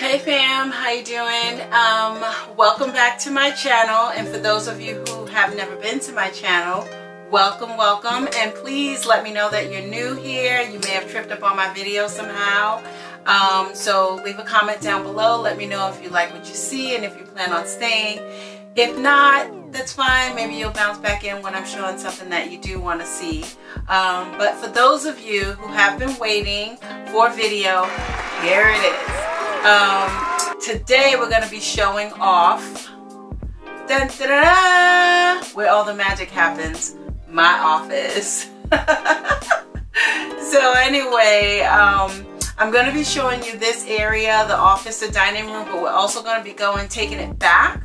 Hey fam, how you doing? Welcome back to my channel, and for those of you who have never been to my channel, welcome, and please let me know that you're new here. You may have tripped up on my video somehow, so leave a comment down below. Let me know if you like what you see and if you plan on staying. If not, that's fine. Maybe you'll bounce back in when I'm showing something that you do want to see. But for those of you who have been waiting for a video, here it is. Today we're going to be showing off where all the magic happens, my office. So anyway, I'm going to be showing you this area, the office, the dining room, but we're also going to be taking it back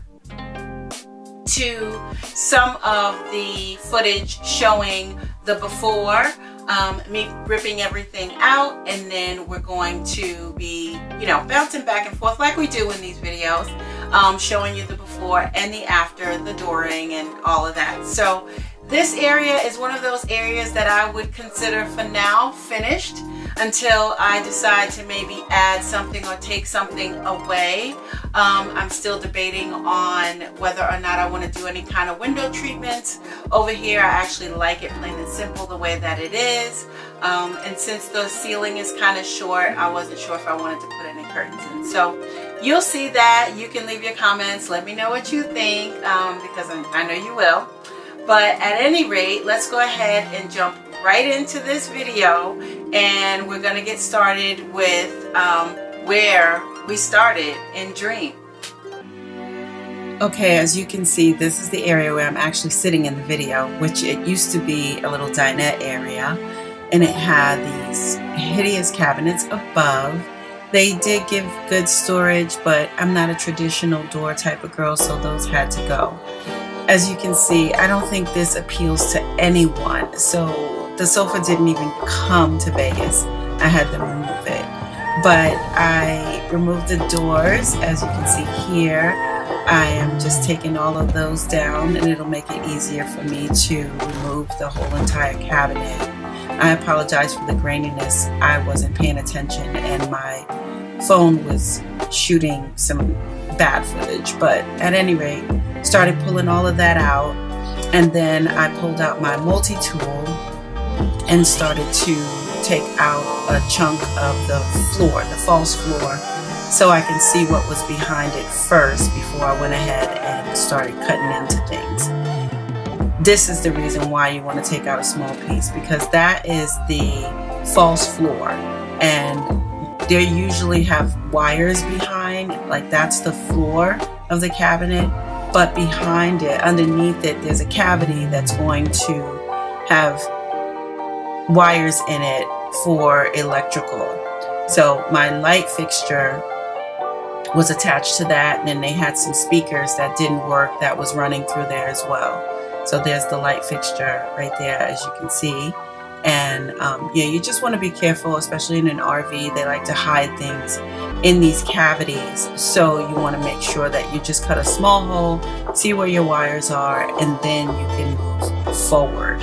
to some of the footage showing the before, me ripping everything out, and then we're going to be, bouncing back and forth like we do in these videos, showing you the before and the after, the during, and all of that. So this area is one of those areas that I would consider for now finished until I decide to maybe add something or take something away. I'm still debating on whether or not I want to do any kind of window treatments over here. I actually like it plain and simple the way that it is. And since the ceiling is kind of short, I wasn't sure if I wanted to put any curtains in. So you'll see that. You can leave your comments. Let me know what you think, because I know you will. But at any rate, let's go ahead and jump right into this video, and we're going to get started with where we started in Dream. Okay, as you can see, this is the area where I'm actually sitting in the video, which it used to be a little dinette area, and it had these hideous cabinets above. They did give good storage, but I'm not a traditional door type of girl, so those had to go. As you can see, I don't think this appeals to anyone, so the sofa didn't even come to Vegas. I had to remove it. But I removed the doors, as you can see here. I am just taking all of those down, and it'll make it easier for me to remove the whole entire cabinet. I apologize for the graininess. I wasn't paying attention, and my phone was shooting some bad footage. But at any rate, started pulling all of that out, and then I pulled out my multi-tool and started to take out a chunk of the floor, the false floor, so I can see what was behind it first before I went ahead and started cutting into things. This is the reason why you want to take out a small piece, because that is the false floor, and they usually have wires behind, like that's the floor of the cabinet, but behind it, underneath it, there's a cavity that's going to have wires in it for electrical. So my light fixture was attached to that, and then they had some speakers that didn't work that was running through there as well. So there's the light fixture right there, as you can see. And yeah, you just want to be careful, especially in an RV. They like to hide things in these cavities, so you want to make sure that you just cut a small hole, see where your wires are, and then you can move forward.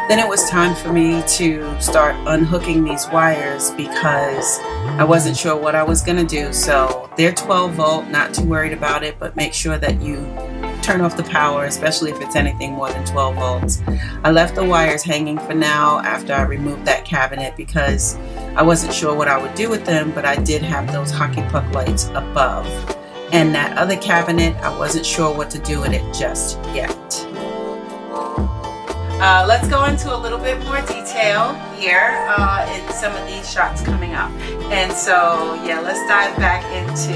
Then it was time for me to start unhooking these wires, because I wasn't sure what I was going to do. So they're 12 volt, not too worried about it, but make sure that you turn off the power, especially if it's anything more than 12 volts. I left the wires hanging for now after I removed that cabinet, because I wasn't sure what I would do with them, but I did have those hockey puck lights above. And that other cabinet, I wasn't sure what to do with it just yet. Let's go into a little bit more detail here in some of these shots coming up. And so, yeah, let's dive back into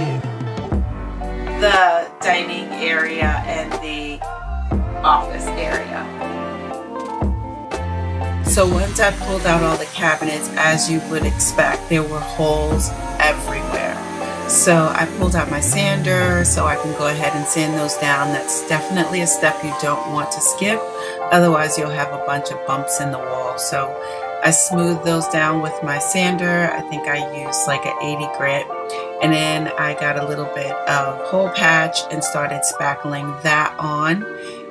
the dining area and the office area. So once I pulled out all the cabinets, as you would expect, there were holes everywhere. So I pulled out my sander so I can go ahead and sand those down. That's definitely a step you don't want to skip. Otherwise, you'll have a bunch of bumps in the wall. So I smoothed those down with my sander. I think I used like an 80 grit. And then I got a little bit of hole patch and started spackling that on.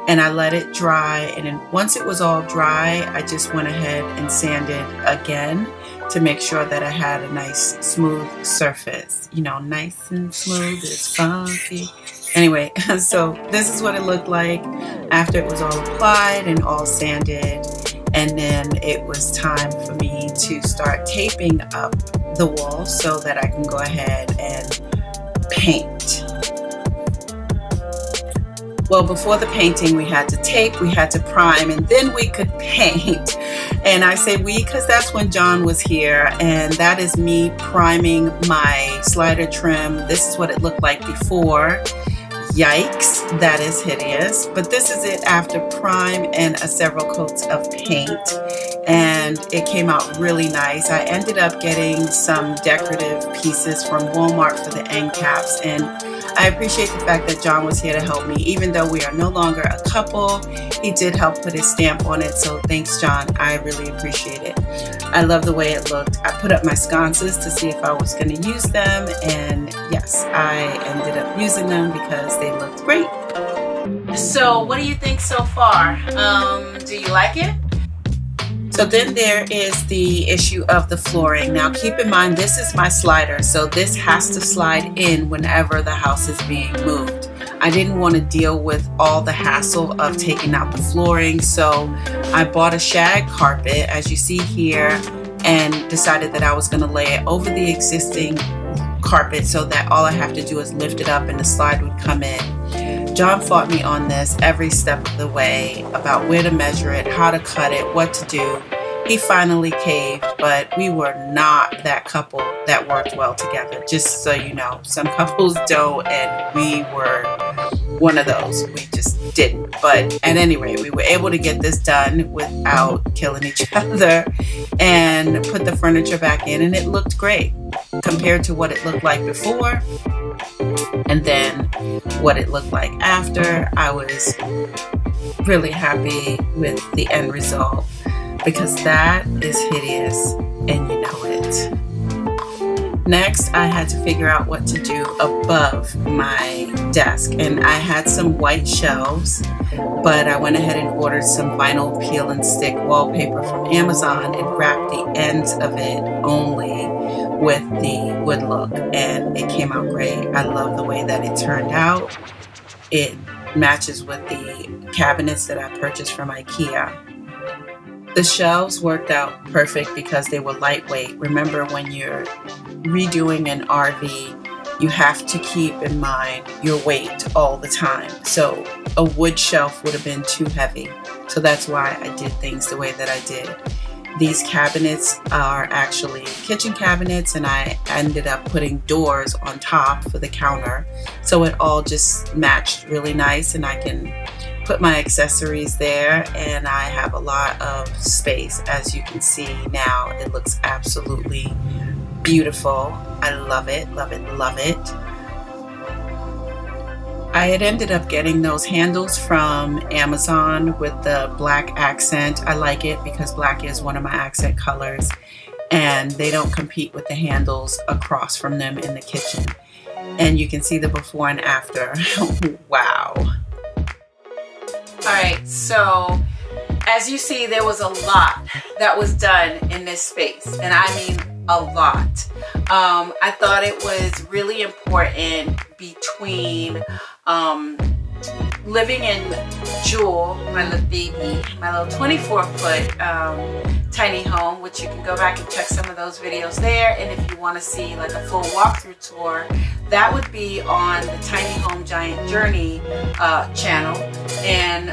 And I let it dry. And then once it was all dry, I just went ahead and sanded again. to make sure that I had a nice smooth surface. You know, nice and smooth, it's funky. Anyway, so this is what it looked like after it was all applied and all sanded. And then it was time for me to start taping up the wall so that I can go ahead and paint. Well, before the painting, we had to tape, we had to prime, and then we could paint. And I say we because that's when John was here, and that is me priming my slider trim. This is what it looked like before. Yikes, that is hideous. But this is it after prime and several coats of paint, and it came out really nice. I ended up getting some decorative pieces from Walmart for the end caps, and I appreciate the fact that John was here to help me. Even though we are no longer a couple, he did help put his stamp on it, so thanks, John. I really appreciate it. I love the way it looked. I put up my sconces to see if I was going to use them, and yes, I ended up using them because they looked great. So what do you think so far? Do you like it? So then there is the issue of the flooring. Now keep in mind, this is my slider, so this has to slide in whenever the house is being moved. I didn't want to deal with all the hassle of taking out the flooring, so I bought a shag carpet, as you see here, and decided that I was going to lay it over the existing carpet so that all I have to do is lift it up and the slide would come in. John fought me on this every step of the way about where to measure it, how to cut it, what to do. He finally caved, but we were not that couple that worked well together, just so you know. Some couples don't, and we were one of those. We just didn't. But at any rate, we were able to get this done without killing each other and put the furniture back in, and it looked great compared to what it looked like before and then what it looked like after. I was really happy with the end result because that is hideous and you know it. Next, I had to figure out what to do above my desk, and I had some white shelves, but I went ahead and ordered some vinyl peel and stick wallpaper from Amazon and wrapped the ends of it only with the wood look, and it came out great. I love the way that it turned out. It matches with the cabinets that I purchased from IKEA. The shelves worked out perfect because they were lightweight. Remember, when you're redoing an RV, you have to keep in mind your weight all the time. So a wood shelf would have been too heavy. So that's why I did things the way that I did. These cabinets are actually kitchen cabinets, and I ended up putting doors on top for the counter. So it all just matched really nice, and I can put my accessories there, and I have a lot of space. As you can see now, it looks absolutely beautiful. I love it, love it, love it. I had ended up getting those handles from Amazon with the black accent. I like it because black is one of my accent colors, and they don't compete with the handles across from them in the kitchen. And you can see the before and after. Wow. Alright, so as you see, there was a lot that was done in this space, and I mean a lot. I thought it was really important between living in Jewel, my little baby, my little 24-foot tiny home, which you can go back and check some of those videos there. And if you want to see like a full walkthrough tour, that would be on the Tiny Home Giant Journey channel. And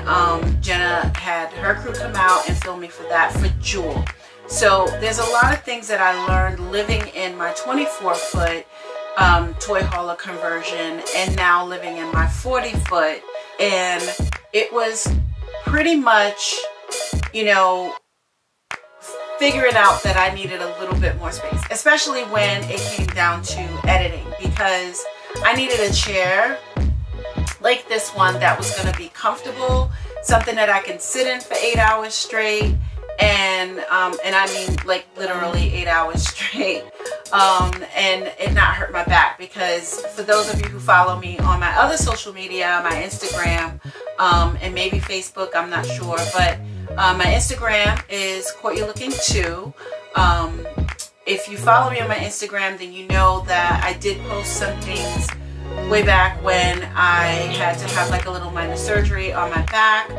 Jenna had her crew come out and film me for that for Jewel. So there's a lot of things that I learned living in my 24-foot toy hauler conversion and now living in my 40-foot. And it was pretty much, you know, figuring out that I needed a little bit more space, especially when it came down to editing, because I needed a chair like this one that was going to be comfortable, something that I can sit in for 8 hours straight, and I mean like literally 8 hours straight, and it not hurt my back. Because for those of you who follow me on my other social media, my Instagram and maybe Facebook, I'm not sure, but my Instagram is Court You Looking 2. if you follow me on my Instagram, then you know that I did post some things way back when I had to have like a little minor surgery on my back.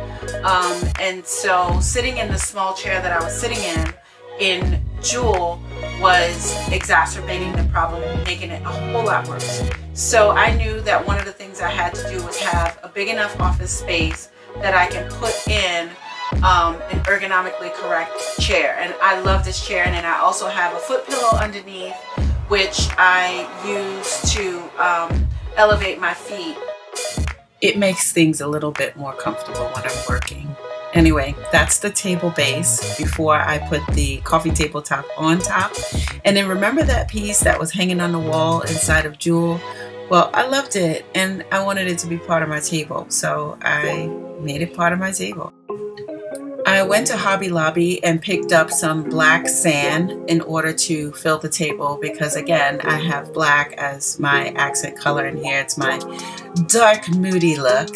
And so sitting in the small chair that I was sitting in Jewel was exacerbating the problem and making it a whole lot worse. So I knew that one of the things I had to do was have a big enough office space that I can put in an ergonomically correct chair. And I love this chair, and then I also have a foot pillow underneath, which I use to elevate my feet. It makes things a little bit more comfortable when I'm working. Anyway, that's the table base before I put the coffee tabletop on top. And then remember that piece that was hanging on the wall inside of Jewel? Well, I loved it and I wanted it to be part of my table, so I made it part of my table. I went to Hobby Lobby and picked up some black sand in order to fill the table because, again, I have black as my accent color in here. It's my dark, moody look.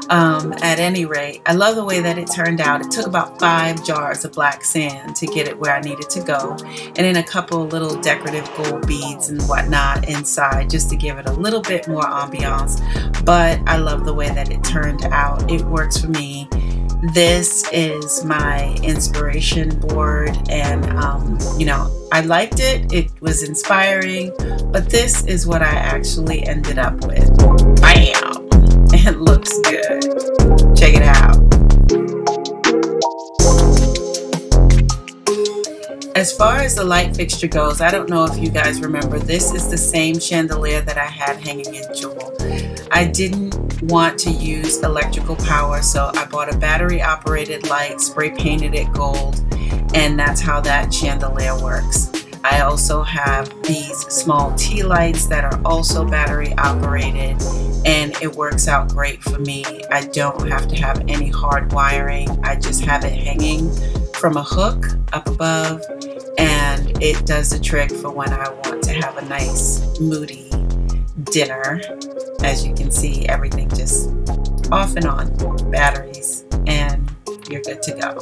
At any rate, I love the way that it turned out. It took about 5 jars of black sand to get it where I needed to go, and then a couple of little decorative gold beads and whatnot inside just to give it a little bit more ambiance. But I love the way that it turned out. It works for me. This is my inspiration board, and you know, I liked it. It was inspiring, but this is what I actually ended up with. Bam! It looks good. Check it out. As far as the light fixture goes, I don't know if you guys remember, this is the same chandelier that I had hanging in Jewel. I didn't want to use electrical power, so I bought a battery operated light, spray painted it gold, and that's how that chandelier works. I also have these small tea lights that are also battery operated, and it works out great for me. I don't have to have any hard wiring. I just have it hanging from a hook up above, and it does the trick for when I want to have a nice moody dinner. As you can see, everything just off and on, batteries, and you're good to go.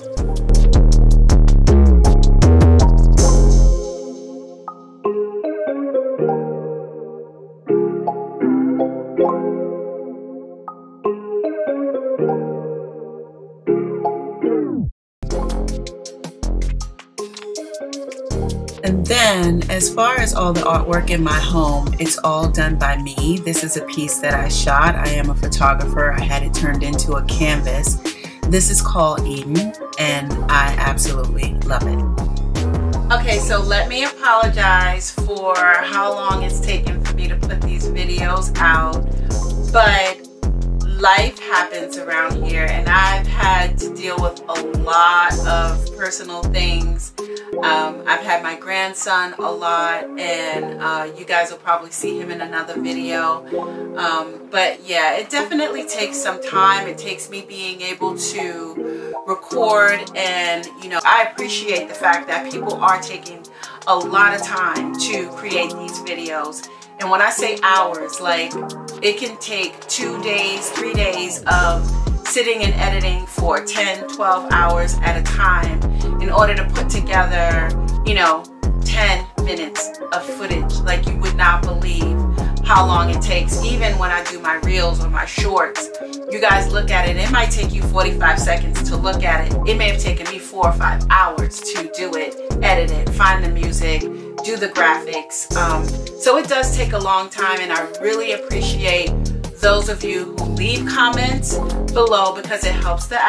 And then, as far as all the artwork in my home, it's all done by me. This is a piece that I shot. I am a photographer. I had it turned into a canvas. This is called Eden, and I absolutely love it. Okay, so let me apologize for how long it's taken for me to put these videos out, but life happens around here, and I've had to deal with a lot of personal things. I've had my grandson a lot, and you guys will probably see him in another video. But yeah, it definitely takes some time. It takes me being able to record, and you know, I appreciate the fact that people are taking a lot of time to create these videos. And when I say hours, like, it can take 2 days, 3 days of sitting and editing for 10, 12 hours at a time in order to put together, you know, 10 minutes of footage. Like, you would not believe how long it takes. Even when I do my reels or my shorts, you guys look at it, it might take you 45 seconds to look at it. It may have taken me 4 or 5 hours to do it, edit it, find the music, do the graphics. So it does take a long time, and I really appreciate those of you who leave comments below because it helps the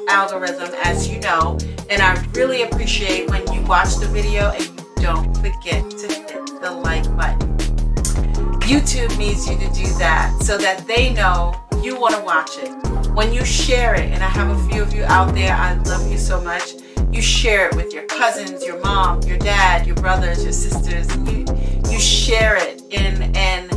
algorithm, as you know. And I really appreciate when you watch the video and you don't forget to hit the like button. YouTube needs you to do that so that they know you want to watch it. When you share it, and I have a few of you out there, I love you so much. You share it with your cousins, your mom, your dad, your brothers, your sisters. You share it, and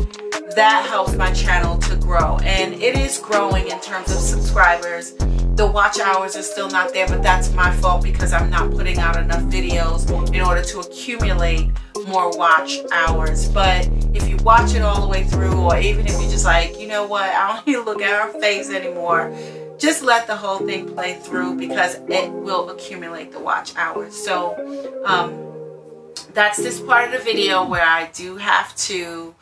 that helps my channel to grow. And it is growing in terms of subscribers. The watch hours are still not there, but that's my fault because I'm not putting out enough videos in order to accumulate more watch hours. But if you watch it all the way through, or even if you're just like, you know what, I don't need to look at her face anymore, just let the whole thing play through because it will accumulate the watch hours. So that's this part of the video where I do have to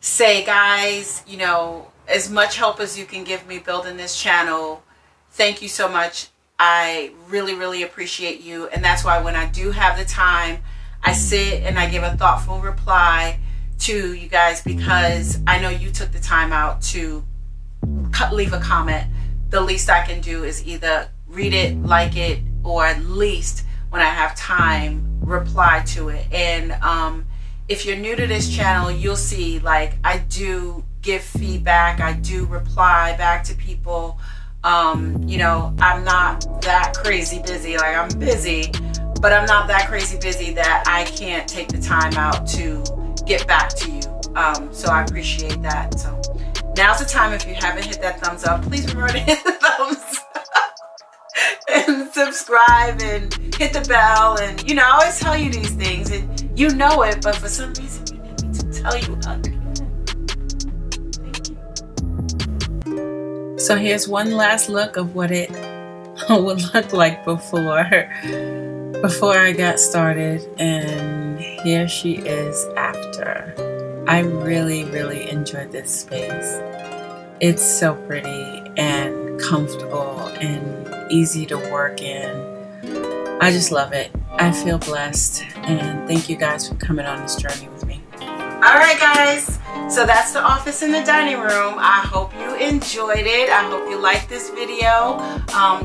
say, guys, you know, as much help as you can give me building this channel, thank you so much. I really, really appreciate you. And that's why when I do have the time, I sit and I give a thoughtful reply to you guys, because I know you took the time out to leave a comment. The least I can do is either read it, like it, or at least when I have time, reply to it. And if you're new to this channel, you'll see, like, I do give feedback, I do reply back to people. You know, I'm not that crazy busy. Like, I'm busy, but I'm not that crazy busy that I can't take the time out to get back to you. So I appreciate that. So now's the time. If you haven't hit that thumbs up, please remember to hit the thumbs and subscribe and hit the bell. And, you know, I always tell you these things and you know it, but for some reason you need me to tell you again. Thank you. So here's one last look of what it would look like before I got started, and here she is after. I really, really enjoyed this space. It's so pretty and comfortable and easy to work in. I just love it. I feel blessed, and thank you guys for coming on this journey with me. Alright guys, so that's the office and the dining room. I hope you enjoyed it. I hope you liked this video.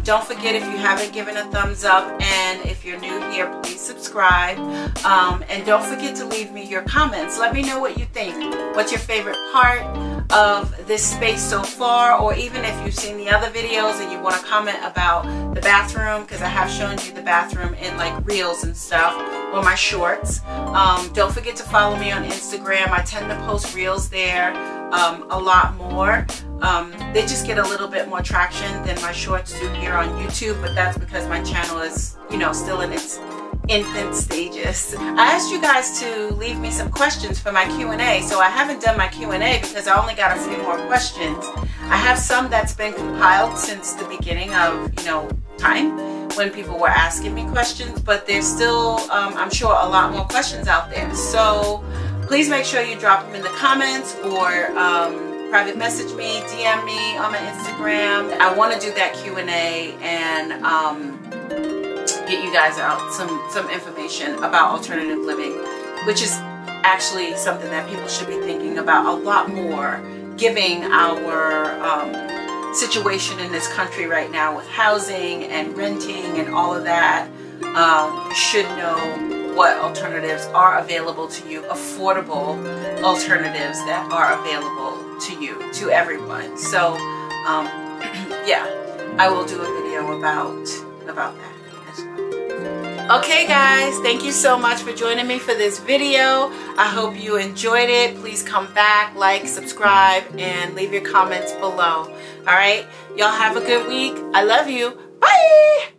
Don't forget, if you haven't given a thumbs up, and if you're new here, please subscribe. And don't forget to leave me your comments. Let me know what you think. What's your favorite part of this space so far, or even if you've seen the other videos and you want to comment about the bathroom, because I have shown you the bathroom in like reels and stuff, or my shorts. Don't forget to follow me on Instagram. I tend to post reels there a lot more. They just get a little bit more traction than my shorts do here on YouTube, but that's because my channel is, you know, still in its infant stages. I asked you guys to leave me some questions for my Q&A, so I haven't done my Q&A because I only got a few more questions. I have some that's been compiled since the beginning of, you know, time when people were asking me questions, but there's still, I'm sure, a lot more questions out there. So please make sure you drop them in the comments, or private message me, DM me on my Instagram. I want to do that Q&A and get you guys out some information about alternative living, which is actually something that people should be thinking about a lot more, given our situation in this country right now with housing and renting and all of that. You should know what alternatives are available to you, affordable alternatives that are available to you, to everyone. So yeah, I will do a video about that. Okay guys, thank you so much for joining me for this video. I hope you enjoyed it. Please come back, like, subscribe, and leave your comments below. Alright, y'all have a good week. I love you. Bye!